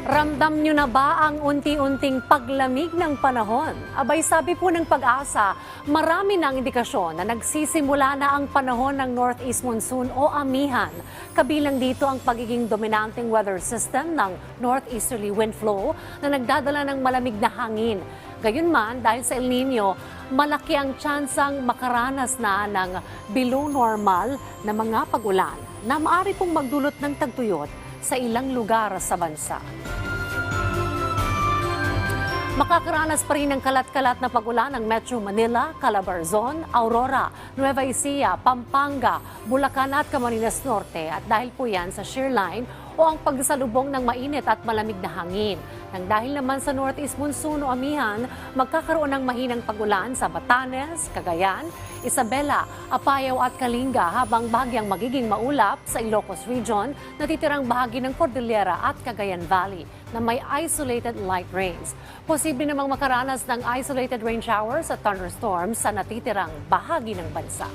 Ramdam nyo na ba ang unti-unting paglamig ng panahon? Abay sabi po ng Pag-asa, marami ng indikasyon na nagsisimula na ang panahon ng Northeast Monsoon o amihan. Kabilang dito ang pagiging dominanteng weather system ng northeasterly wind flow na nagdadala ng malamig na hangin. Gayunman, dahil sa El Nino, malaki ang tsansang makaranas na ng below normal na mga pag-ulan na maaari pong magdulot ng tagtuyot sa ilang lugar sa bansa. Makakaranas pa rin ng kalat-kalat na pag-ulan ng Metro Manila, Calabarzon, Aurora, Nueva Ecija, Pampanga, Bulacan at Camarines Norte at dahil po yan sa shear line o ang pagsalubong ng mainit at malamig na hangin. Nang dahil naman sa Northeast Monsoon o amihan, magkakaroon ng mahinang pag-ulan sa Batanes, Cagayan, Isabela, Apayao at Kalinga habang bahagyang magiging maulap sa Ilocos Region, natitirang bahagi ng Cordillera at Cagayan Valley na may isolated light rains. Posible namang makaranas ng isolated rain showers at thunderstorms sa natitirang bahagi ng bansa.